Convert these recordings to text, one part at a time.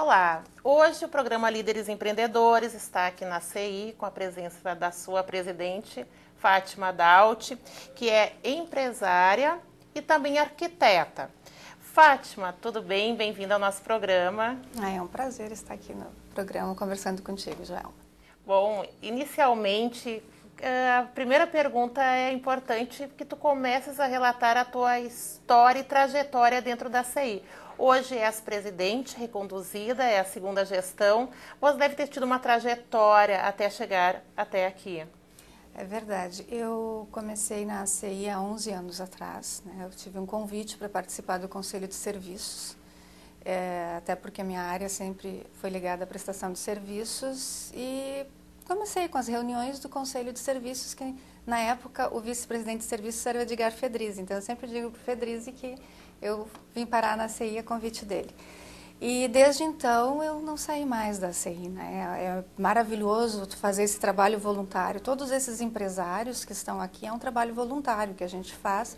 Olá, hoje o programa Líderes Empreendedores está aqui na CI com a presença da sua presidente, Fátima Daut, que é empresária e também arquiteta. Fátima, tudo bem? Bem-vinda ao nosso programa. É um prazer estar aqui no programa conversando contigo, Joelma. Bom, inicialmente, a primeira pergunta é importante que tu comeces a relatar a tua história e trajetória dentro da CI. Hoje és presidente, reconduzida, é a segunda gestão, mas deve ter tido uma trajetória até chegar até aqui. É verdade. Eu comecei na CI há 11 anos atrás, né? Eu tive um convite para participar do Conselho de Serviços, até porque a minha área sempre foi ligada à prestação de serviços, e comecei com as reuniões do Conselho de Serviços, que na época o vice-presidente de serviços era o Edgar Fedrizzi. Então eu sempre digo para o Fedrizzi que eu vim parar na CI a convite dele. E desde então eu não saí mais da CI, né? É maravilhoso fazer esse trabalho voluntário. Todos esses empresários que estão aqui é um trabalho voluntário que a gente faz.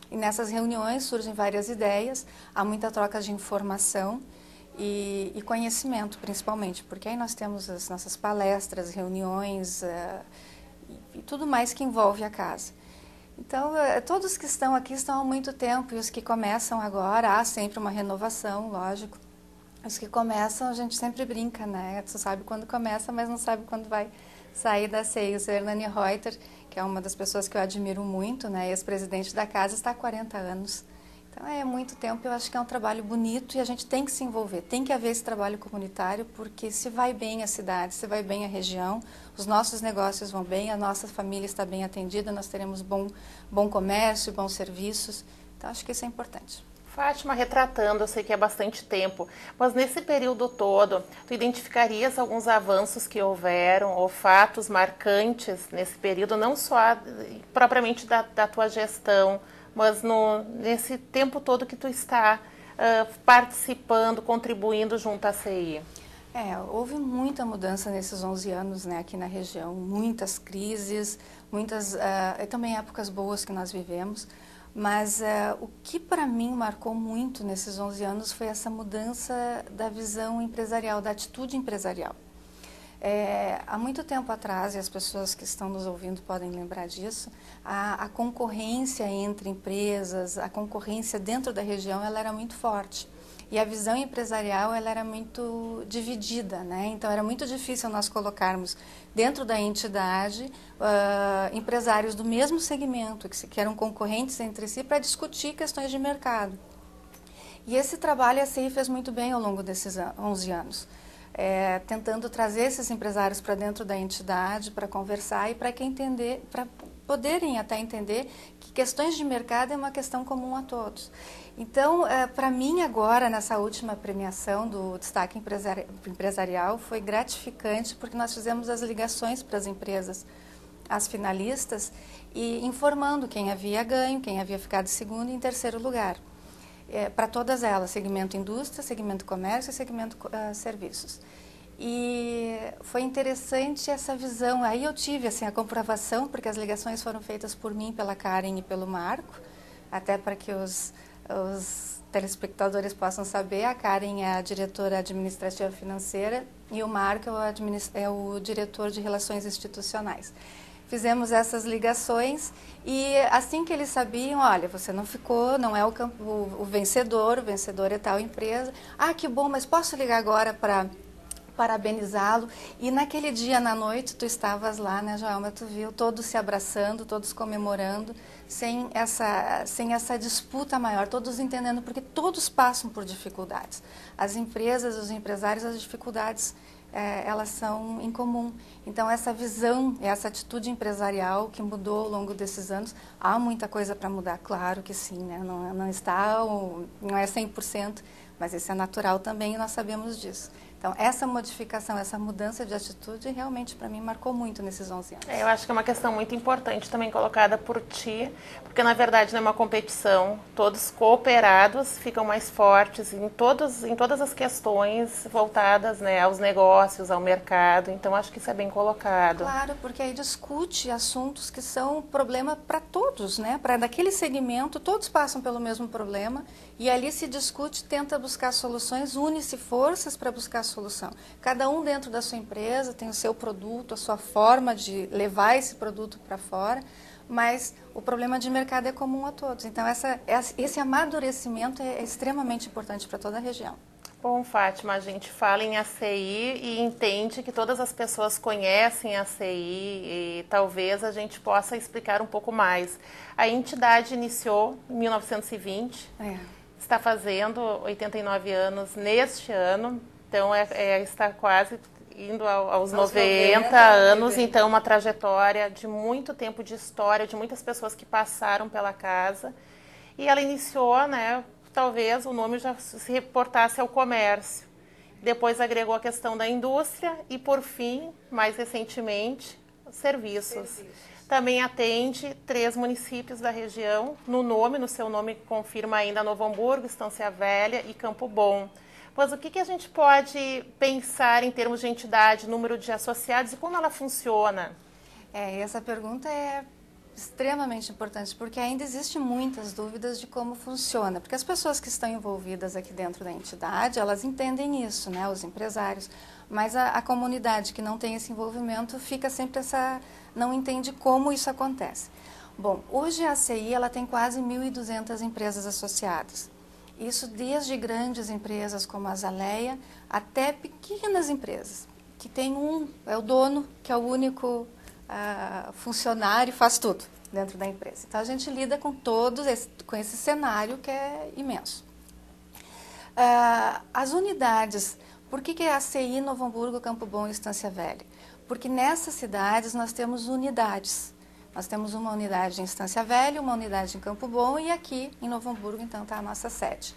E nessas reuniões surgem várias ideias, há muita troca de informação e conhecimento, principalmente, porque aí nós temos as nossas palestras, reuniões e tudo mais que envolve a casa. Então, todos que estão aqui estão há muito tempo, e os que começam agora, há sempre uma renovação, lógico. Os que começam, a gente sempre brinca, né? Tu sabe quando começa, mas não sabe quando vai sair da CI. O Hernani Reuter, que é uma das pessoas que eu admiro muito, né? Ex-presidente da casa, está há 40 anos. Então, é muito tempo. Eu acho que é um trabalho bonito e a gente tem que se envolver. Tem que haver esse trabalho comunitário, porque se vai bem a cidade, se vai bem a região, os nossos negócios vão bem, a nossa família está bem atendida, nós teremos bom comércio, bons serviços. Então, acho que isso é importante. Fátima, retratando, eu sei que é bastante tempo, mas nesse período todo, tu identificarias alguns avanços que houveram ou fatos marcantes nesse período, não só propriamente da tua gestão, mas nesse tempo todo que tu está participando, contribuindo junto à CI? Houve muita mudança nesses 11 anos, né, aqui na região, muitas crises, também épocas boas que nós vivemos. Mas o que para mim marcou muito nesses 11 anos foi essa mudança da visão empresarial, da atitude empresarial. Há muito tempo atrás, e as pessoas que estão nos ouvindo podem lembrar disso, a concorrência entre empresas, a concorrência dentro da região, ela era muito forte. E a visão empresarial ela era muito dividida, né? Então era muito difícil nós colocarmos dentro da entidade empresários do mesmo segmento, que eram concorrentes entre si, para discutir questões de mercado. E esse trabalho a CI fez muito bem ao longo desses 11 anos, tentando trazer esses empresários para dentro da entidade, para conversar e para poderem até entender que questões de mercado é uma questão comum a todos. Então, para mim agora, nessa última premiação do Destaque Empresarial, foi gratificante porque nós fizemos as ligações para as empresas, as finalistas, e informando quem havia ganho, quem havia ficado em segundo e em terceiro lugar. Para todas elas, segmento indústria, segmento comércio e segmento serviços. E foi interessante essa visão. Aí eu tive assim, a comprovação, porque as ligações foram feitas por mim, pela Karen e pelo Marco, até para que os telespectadores possam saber. A Karen é a diretora administrativa financeira e o Marco é o diretor de relações institucionais. Fizemos essas ligações e assim que eles sabiam, olha, você não ficou, não é o vencedor é tal empresa. Ah, que bom, mas posso ligar agora para parabenizá-lo? E naquele dia, na noite, tu estavas lá, né, Joelma? Tu viu todos se abraçando, todos comemorando, sem essa disputa maior, todos entendendo, porque todos passam por dificuldades. As empresas, os empresários, as dificuldades, elas são em comum. Então, essa visão, essa atitude empresarial que mudou ao longo desses anos, há muita coisa para mudar, claro que sim, né? Não é 100%, mas isso é natural também e nós sabemos disso. Então, essa modificação, essa mudança de atitude, realmente, para mim, marcou muito nesses 11 anos. Eu acho que é uma questão muito importante também colocada por ti, porque, na verdade, não é uma competição. Todos cooperados ficam mais fortes em todas as questões voltadas, né, aos negócios, ao mercado. Então, acho que isso é bem colocado. Claro, porque aí discute assuntos que são problema para todos, né? Para daquele segmento, todos passam pelo mesmo problema e ali se discute, tenta buscar soluções, une-se forças para buscar solução. Cada um dentro da sua empresa tem o seu produto, a sua forma de levar esse produto para fora, mas o problema de mercado é comum a todos. Então, esse amadurecimento é extremamente importante para toda a região. Bom, Fátima, a gente fala em ACI e entende que todas as pessoas conhecem a ACI e talvez a gente possa explicar um pouco mais. A entidade iniciou em 1920, está fazendo 89 anos neste ano, então está quase indo aos 90 anos, então uma trajetória de muito tempo de história, de muitas pessoas que passaram pela casa. E ela iniciou, né, talvez o nome já se reportasse ao comércio. Depois agregou a questão da indústria e, por fim, mais recentemente, serviços. Também atende 3 municípios da região, no seu nome confirma ainda Novo Hamburgo, Estância Velha e Campo Bom. Mas o que a gente pode pensar em termos de entidade, número de associados e como ela funciona? Essa pergunta é extremamente importante, porque ainda existem muitas dúvidas de como funciona, porque as pessoas que estão envolvidas aqui dentro da entidade, elas entendem isso, né, os empresários, mas a comunidade que não tem esse envolvimento fica sempre não entende como isso acontece. Bom, hoje a ACI ela tem quase 1.200 empresas associadas, isso desde grandes empresas como a Zaleia até pequenas empresas, que tem é o dono, que é o único funcionário, faz tudo dentro da empresa. Então, a gente lida com com esse cenário que é imenso. As unidades, por que é a ACI, Novo Hamburgo, Campo Bom e Estância Velha? Porque nessas cidades nós temos unidades. Nós temos uma unidade em Estância Velha, uma unidade em Campo Bom e aqui em Novo Hamburgo, então, está a nossa sede.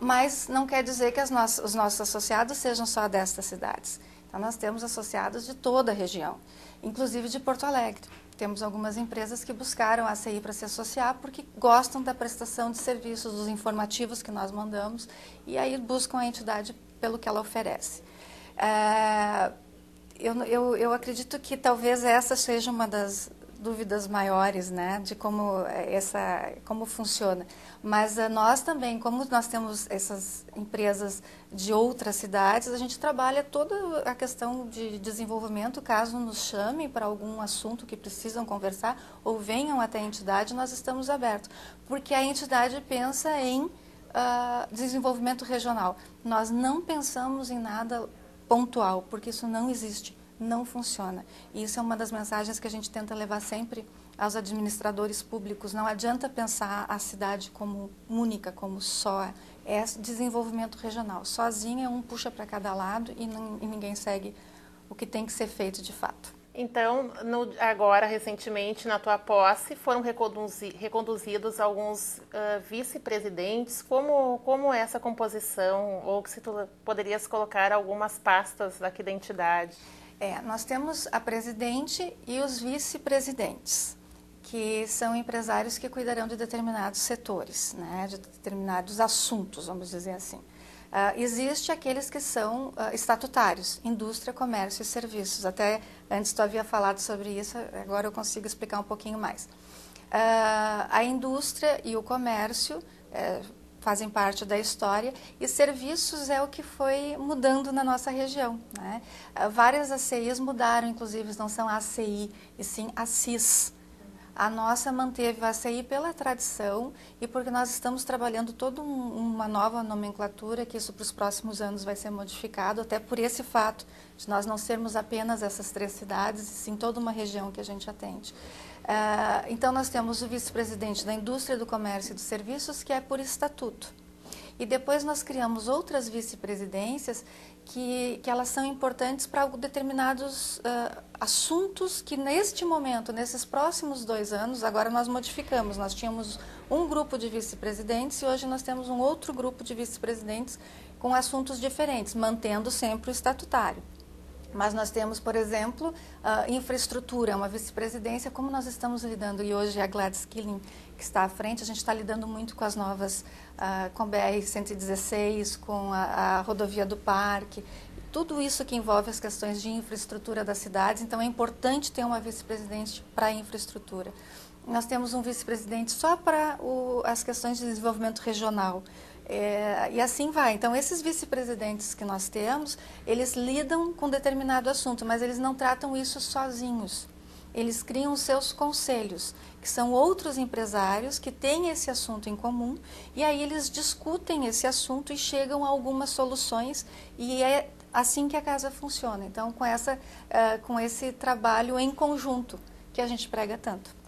Mas não quer dizer que os nossos associados sejam só destas cidades. Então, nós temos associados de toda a região, inclusive de Porto Alegre. Temos algumas empresas que buscaram a ACI para se associar porque gostam da prestação de serviços, dos informativos que nós mandamos e aí buscam a entidade pelo que ela oferece. Eu acredito que talvez essa seja uma das dúvidas maiores, né, de como funciona. Mas nós também, como nós temos essas empresas de outras cidades, a gente trabalha toda a questão de desenvolvimento, caso nos chamem para algum assunto que precisam conversar ou venham até a entidade, nós estamos abertos. Porque a entidade pensa em desenvolvimento regional. Nós não pensamos em nada pontual, porque isso não existe. Não funciona. E isso é uma das mensagens que a gente tenta levar sempre aos administradores públicos. Não adianta pensar a cidade como única, como só. É desenvolvimento regional. Sozinha, um puxa para cada lado e ninguém segue o que tem que ser feito de fato. Então, agora, recentemente, na tua posse, foram reconduzidos alguns vice-presidentes. Como é essa composição? Ou se tu poderias colocar algumas pastas daqui da entidade? Nós temos a presidente e os vice-presidentes, que são empresários que cuidarão de determinados setores, né, de determinados assuntos, vamos dizer assim. Existe aqueles que são estatutários, indústria, comércio e serviços. Até antes tu havia falado sobre isso, agora eu consigo explicar um pouquinho mais. A indústria e o comércio fazem parte da história e serviços é o que foi mudando na nossa região, né? Várias ACIs mudaram, inclusive não são ACI, e sim ACIS. A nossa manteve a ACI pela tradição e porque nós estamos trabalhando toda uma nova nomenclatura, que isso para os próximos anos vai ser modificado, até por esse fato de nós não sermos apenas essas 3 cidades, e sim toda uma região que a gente atende. Então, nós temos o vice-presidente da Indústria, do Comércio e dos Serviços, que é por estatuto. E depois nós criamos outras vice-presidências que elas são importantes para determinados assuntos que neste momento, nesses próximos 2 anos, agora nós modificamos. Nós tínhamos um grupo de vice-presidentes e hoje nós temos um outro grupo de vice-presidentes com assuntos diferentes, mantendo sempre o estatutário. Mas nós temos, por exemplo, infraestrutura, uma vice-presidência, como nós estamos lidando, e hoje a Gladys Killing, que está à frente, a gente está lidando muito com as novas, com a BR-116, com a rodovia do Parque, tudo isso que envolve as questões de infraestrutura das cidades, então é importante ter uma vice-presidente para a infraestrutura. Nós temos um vice-presidente só para as questões de desenvolvimento regional. E assim vai. Então, esses vice-presidentes que nós temos, eles lidam com determinado assunto, mas eles não tratam isso sozinhos. Eles criam os seus conselhos, que são outros empresários que têm esse assunto em comum, e aí eles discutem esse assunto e chegam a algumas soluções, e é assim que a casa funciona. Então, com esse trabalho em conjunto, que a gente prega tanto.